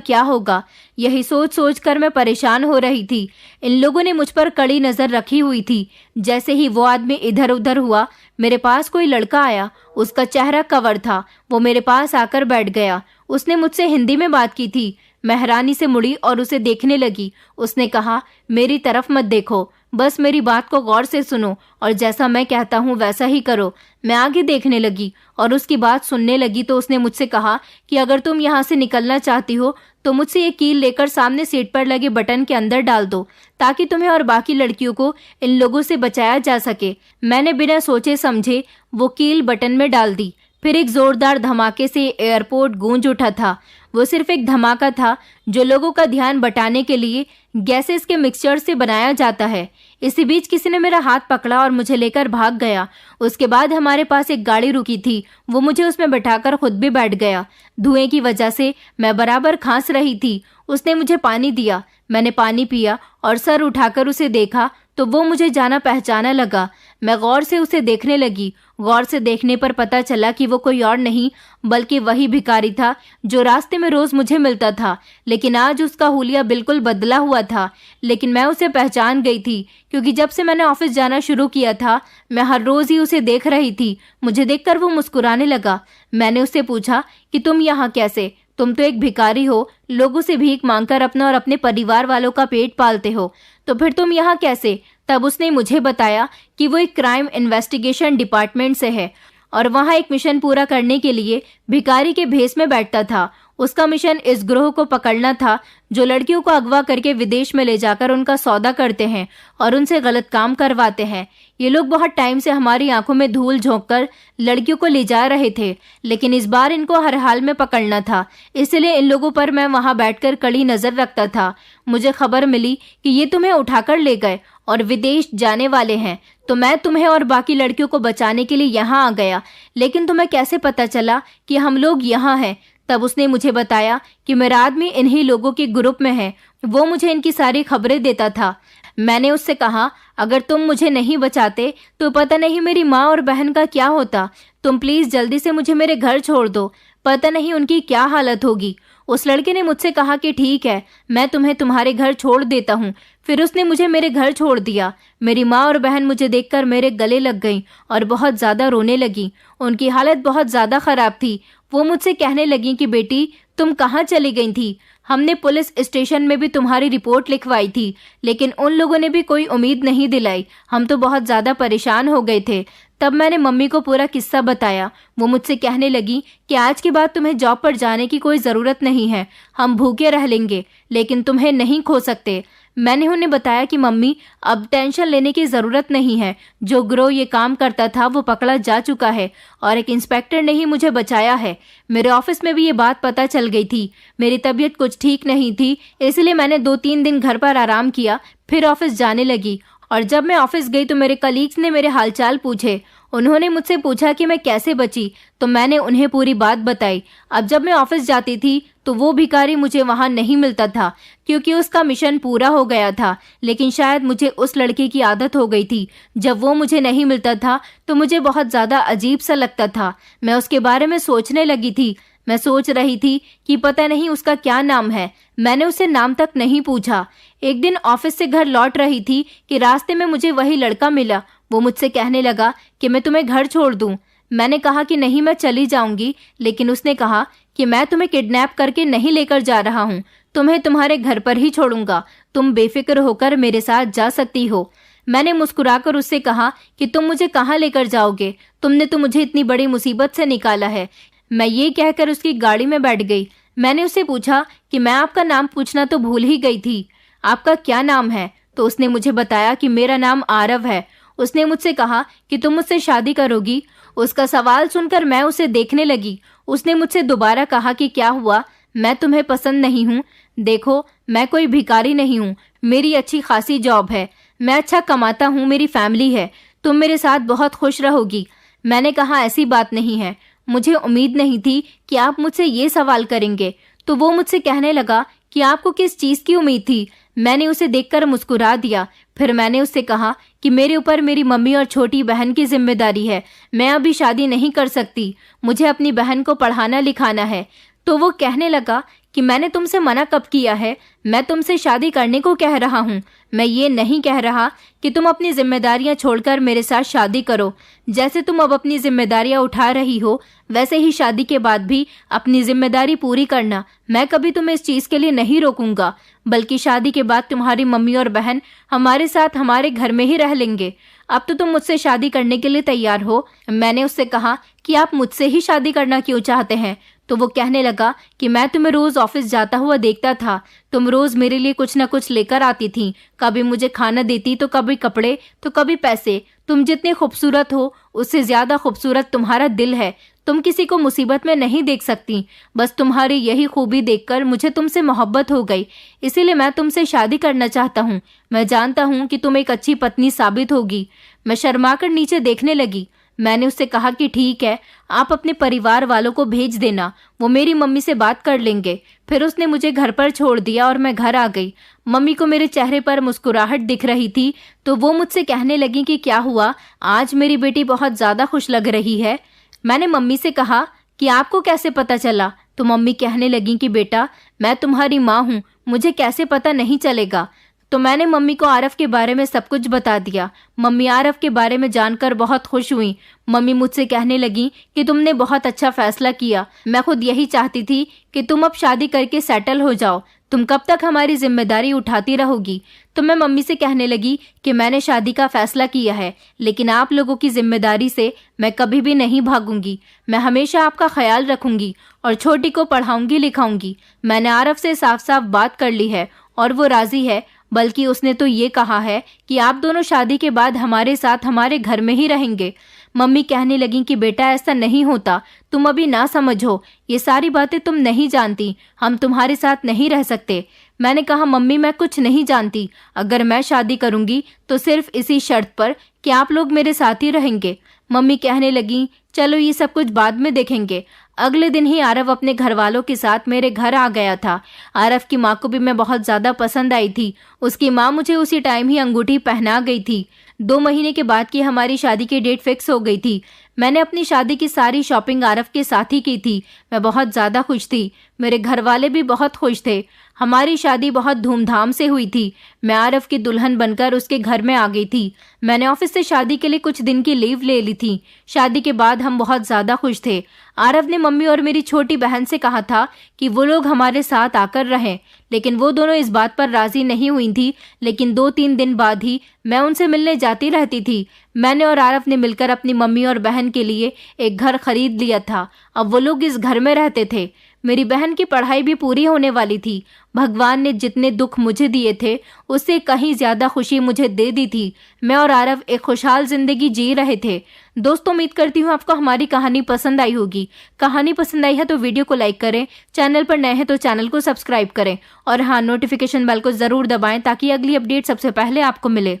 S1: क्या होगा? यही सोच सोच कर मैं परेशान हो रही थी। इन लोगों ने मुझ पर कड़ी नज़र रखी हुई थी। जैसे ही वो आदमी इधर उधर हुआ, मेरे पास कोई लड़का आया। उसका चेहरा कवर था। वो मेरे पास आकर बैठ गया। उसने मुझसे हिंदी में बात की थी। मैं हैरानी से मुड़ी और उसे देखने लगी। उसने कहा, मेरी तरफ मत देखो, बस मेरी बात को गौर से सुनो और जैसा मैं कहता हूँ वैसा ही करो। मैं आगे देखने लगी और उसकी बात सुनने लगी तो उसने मुझसे कहा कि अगर तुम यहाँ से निकलना चाहती हो तो मुझसे ये कील लेकर सामने सीट पर लगे बटन के अंदर डाल दो, ताकि तुम्हें और बाकी लड़कियों को इन लोगों से बचाया जा सके। मैंने बिना सोचे समझे वो कील बटन में डाल दी। फिर एक जोरदार धमाके से एयरपोर्ट गूंज उठा था। वो सिर्फ एक धमाका था जो लोगों का ध्यान बटाने के लिए गैसेस के मिक्सचर से बनाया जाता है। इसी बीच किसी ने मेरा हाथ पकड़ा और मुझे लेकर भाग गया। उसके बाद हमारे पास एक गाड़ी रुकी थी, वो मुझे उसमें बैठाकर खुद भी बैठ गया। धुएं की वजह से मैं बराबर खांस रही थी। उसने मुझे पानी दिया, मैंने पानी पिया और सर उठाकर उसे देखा तो वो मुझे जाना पहचाना लगा। मैं गौर से उसे देखने लगी। गौर से देखने पर पता चला कि वो कोई और नहीं बल्कि वही भिखारी था जो रास्ते में रोज मुझे मिलता था, लेकिन आज उसका हुलिया बिल्कुल बदला हुआ था। लेकिन मैं उसे पहचान गई थी, क्योंकि जब से मैंने ऑफिस जाना शुरू किया था मैं हर रोज ही उसे देख रही थी। मुझे देखकर वो मुस्कुराने लगा। मैंने उससे पूछा कि तुम यहाँ कैसे? तुम तो एक भिखारी हो, लोगों से भीख मांगकर अपना और अपने परिवार वालों का पेट पालते हो, तो फिर तुम यहाँ कैसे? तब उसने मुझे बताया कि वो एक क्राइम इन्वेस्टिगेशन डिपार्टमेंट से है और वहाँ एक मिशन पूरा करने के लिए भिखारी के भेष में बैठता था। उसका मिशन इस ग्रोह को पकड़ना था जो लड़कियों को अगवा करके विदेश में ले जाकर उनका सौदा करते हैं और उनसे गलत काम करवाते हैं। ये लोग बहुत टाइम से हमारी आंखों में धूल झोंककर लड़कियों को ले जा रहे थे, लेकिन इस बार इनको हर हाल में पकड़ना था। इसलिए इन लोगों पर मैं वहां बैठकर कड़ी नजर रखता था। मुझे खबर मिली कि ये तुम्हें उठाकर ले गए और विदेश जाने वाले हैं, तो मैं तुम्हें और बाकी लड़कियों को बचाने के लिए यहाँ आ गया। लेकिन तुम्हें कैसे पता चला कि हम लोग यहाँ हैं? तब उसने मुझे बताया कि मेरा आदमी इन्हीं लोगों के ग्रुप में है। वो मुझे इनकी सारी खबरें देता था। मैंने उससे कहा, अगर तुम मुझे नहीं बचाते तो पता नहीं मेरी माँ और बहन का क्या होता। तुम प्लीज जल्दी से मुझे मेरे घर छोड़ दो, पता नहीं उनकी क्या हालत होगी। उस लड़के ने मुझसे कहा कि ठीक है, मैं तुम्हें तुम्हारे घर छोड़ देता हूँ। फिर उसने मुझे मेरे घर छोड़ दिया। मेरी माँ और बहन मुझे देखकर मेरे गले लग गईं और बहुत ज़्यादा रोने लगी। उनकी हालत बहुत ज़्यादा ख़राब थी। वो मुझसे कहने लगी कि बेटी, तुम कहाँ चली गई थी? हमने पुलिस स्टेशन में भी तुम्हारी रिपोर्ट लिखवाई थी, लेकिन उन लोगों ने भी कोई उम्मीद नहीं दिलाई। हम तो बहुत ज़्यादा परेशान हो गए थे। तब मैंने मम्मी को पूरा किस्सा बताया। वो मुझसे कहने लगी कि आज के बाद तुम्हें जॉब पर जाने की कोई ज़रूरत नहीं है, हम भूखे रह लेंगे, लेकिन तुम्हें नहीं खो सकते। मैंने उन्हें बताया कि मम्मी, अब टेंशन लेने की ज़रूरत नहीं है। जो गिरोह ये काम करता था वो पकड़ा जा चुका है और एक इंस्पेक्टर ने ही मुझे बचाया है। मेरे ऑफिस में भी ये बात पता चल गई थी। मेरी तबीयत कुछ ठीक नहीं थी, इसलिए मैंने 2-3 दिन घर पर आराम किया, फिर ऑफिस जाने लगी। और जब मैं ऑफिस गई तो मेरे कलीग्स ने मेरे हालचाल पूछे। उन्होंने मुझसे पूछा कि मैं कैसे बची, तो मैंने उन्हें पूरी बात बताई। अब जब मैं ऑफिस जाती थी तो वो भिखारी मुझे वहाँ नहीं मिलता था, क्योंकि उसका मिशन पूरा हो गया था। लेकिन शायद मुझे उस लड़के की आदत हो गई थी। जब वो मुझे नहीं मिलता था तो मुझे बहुत ज़्यादा अजीब सा लगता था। मैं उसके बारे में सोचने लगी थी। मैं सोच रही थी कि पता नहीं उसका क्या नाम है। मैंने उसे नाम तक नहीं पूछा। एक दिन ऑफिस से घर लौट रही थी कि रास्ते में मुझे वही लड़का मिला। वो मुझसे कहने लगा कि मैं तुम्हें घर छोड़ दूं। मैंने कहा कि नहीं, मैं चली जाऊंगी, लेकिन उसने कहा कि मैं तुम्हें किडनैप करके नहीं लेकर जा रहा हूं, तुम्हें तुम्हारे घर पर ही छोड़ूंगा, तुम बेफिक्र होकर मेरे साथ जा सकती हो। मैंने मुस्कुराकर उससे कहा कि तुम मुझे कहाँ लेकर जाओगे, तुमने तो मुझे इतनी बड़ी मुसीबत से निकाला है। मैं ये कहकर उसकी गाड़ी में बैठ गई। मैंने उससे पूछा कि मैं आपका नाम पूछना तो भूल ही गई थी, आपका क्या नाम है? तो उसने मुझे बताया कि मेरा नाम आरव है। उसने मुझसे कहा कि तुम मुझसे शादी करोगी? उसका सवाल सुनकर मैं उसे देखने लगी। उसने मुझसे दोबारा कहा कि क्या हुआ, मैं तुम्हें पसंद नहीं हूँ? देखो, मैं कोई भिखारी नहीं हूँ, मेरी अच्छी खासी जॉब है, मैं अच्छा कमाता हूँ, मेरी फैमिली है, तुम मेरे साथ बहुत खुश रहोगी। मैंने कहा ऐसी बात नहीं है, मुझे उम्मीद नहीं थी कि आप मुझसे ये सवाल करेंगे। तो वो मुझसे कहने लगा कि आपको किस चीज़ की उम्मीद थी? मैंने उसे देखकर मुस्कुरा दिया। फिर मैंने उससे कहा कि मेरे ऊपर मेरी मम्मी और छोटी बहन की जिम्मेदारी है, मैं अभी शादी नहीं कर सकती, मुझे अपनी बहन को पढ़ाना लिखाना है। तो वो कहने लगा कि मैंने तुमसे मना कब किया है? मैं तुमसे शादी करने को कह रहा हूँ, मैं ये नहीं कह रहा कि तुम अपनी जिम्मेदारियां छोड़कर मेरे साथ शादी करो। जैसे तुम अब अपनी जिम्मेदारियां उठा रही हो, वैसे ही शादी के बाद भी अपनी जिम्मेदारी पूरी करना। मैं कभी तुम्हें इस चीज़ के लिए नहीं रोकूंगा, बल्कि शादी के बाद तुम्हारी मम्मी और बहन हमारे साथ हमारे घर में ही रह लेंगे। अब तो तुम मुझसे शादी करने के लिए तैयार हो। मैंने उससे कहा कि आप मुझसे ही शादी करना क्यों चाहते हैं? तो वो कहने लगा कि मैं तुम्हें रोज ऑफिस जाता हुआ देखता था, तुम रोज मेरे लिए कुछ न कुछ लेकर आती थी, कभी मुझे खाना देती तो कभी कपड़े तो कभी पैसे। तुम जितनी खूबसूरत हो उससे ज्यादा खूबसूरत तुम्हारा दिल है। तुम किसी को मुसीबत में नहीं देख सकती। बस तुम्हारी यही खूबी देखकर मुझे तुमसे मोहब्बत हो गई, इसीलिए मैं तुमसे शादी करना चाहता हूँ। मैं जानता हूँ कि तुम एक अच्छी पत्नी साबित होगी। मैं शर्माकर नीचे देखने लगी। मैंने उससे कहा कि ठीक है, आप अपने परिवार वालों को भेज देना, वो मेरी मम्मी से बात कर लेंगे। फिर उसने मुझे घर पर छोड़ दिया और मैं घर आ गई। मम्मी को मेरे चेहरे पर मुस्कुराहट दिख रही थी तो वो मुझसे कहने लगी कि क्या हुआ, आज मेरी बेटी बहुत ज़्यादा खुश लग रही है। मैंने मम्मी से कहा कि आपको कैसे पता चला? तो मम्मी कहने लगी कि बेटा, मैं तुम्हारी माँ हूँ, मुझे कैसे पता नहीं चलेगा। तो मैंने मम्मी को आरव के बारे में सब कुछ बता दिया। मम्मी आरव के बारे में जानकर बहुत खुश हुई। मम्मी मुझसे कहने लगी कि तुमने बहुत अच्छा फैसला किया, मैं खुद यही चाहती थी कि तुम अब शादी करके सेटल हो जाओ। तुम कब तक हमारी जिम्मेदारी उठाती रहोगी? तो मैं मम्मी से कहने लगी कि मैंने शादी का फैसला किया है, लेकिन आप लोगों की जिम्मेदारी से मैं कभी भी नहीं भागूंगी। मैं हमेशा आपका ख्याल रखूंगी और छोटी को पढ़ाऊंगी लिखाऊंगी। मैंने आरव से साफ साफ बात कर ली है और वो राजी है, बल्कि उसने तो ये कहा है कि आप दोनों शादी के बाद हमारे साथ हमारे घर में ही रहेंगे। मम्मी कहने लगी कि बेटा ऐसा नहीं होता, तुम अभी ना समझो, ये सारी बातें तुम नहीं जानती, हम तुम्हारे साथ नहीं रह सकते। मैंने कहा मम्मी मैं कुछ नहीं जानती, अगर मैं शादी करूंगी तो सिर्फ इसी शर्त पर कि आप लोग मेरे साथ ही रहेंगे। मम्मी कहने लगी चलो ये सब कुछ बाद में देखेंगे। अगले दिन ही आरव अपने घर वालों के साथ मेरे घर आ गया था। आरव की माँ को भी मैं बहुत ज़्यादा पसंद आई थी। उसकी माँ मुझे उसी टाइम ही अंगूठी पहना गई थी। 2 महीने के बाद की हमारी शादी की डेट फिक्स हो गई थी। मैंने अपनी शादी की सारी शॉपिंग आरव के साथ ही की थी। मैं बहुत ज़्यादा खुश थी, मेरे घर वाले भी बहुत खुश थे। हमारी शादी बहुत धूमधाम से हुई थी। मैं आरव की दुल्हन बनकर उसके घर में आ गई थी। मैंने ऑफिस से शादी के लिए कुछ दिन की लीव ले ली थी। शादी के बाद हम बहुत ज़्यादा खुश थे। आरव ने मम्मी और मेरी छोटी बहन से कहा था कि वो लोग हमारे साथ आकर रहें, लेकिन वो दोनों इस बात पर राजी नहीं हुई थी। लेकिन 2-3 दिन बाद ही मैं उनसे मिलने जाती रहती थी। मैंने और आरव ने मिलकर अपनी मम्मी और बहन के लिए एक घर खरीद लिया था। अब वो लोग इस घर में रहते थे। मेरी बहन की पढ़ाई भी पूरी होने वाली थी। भगवान ने जितने दुख मुझे दिए थे उससे कहीं ज्यादा खुशी मुझे दे दी थी। मैं और आरव एक खुशहाल जिंदगी जी रहे थे। दोस्तों उम्मीद करती हूँ आपको हमारी कहानी पसंद आई होगी। कहानी पसंद आई है तो वीडियो को लाइक करें, चैनल पर नए हैं तो चैनल को सब्सक्राइब करें और हाँ, नोटिफिकेशन बेल को जरूर दबाएं ताकि अगली अपडेट सबसे पहले आपको मिले।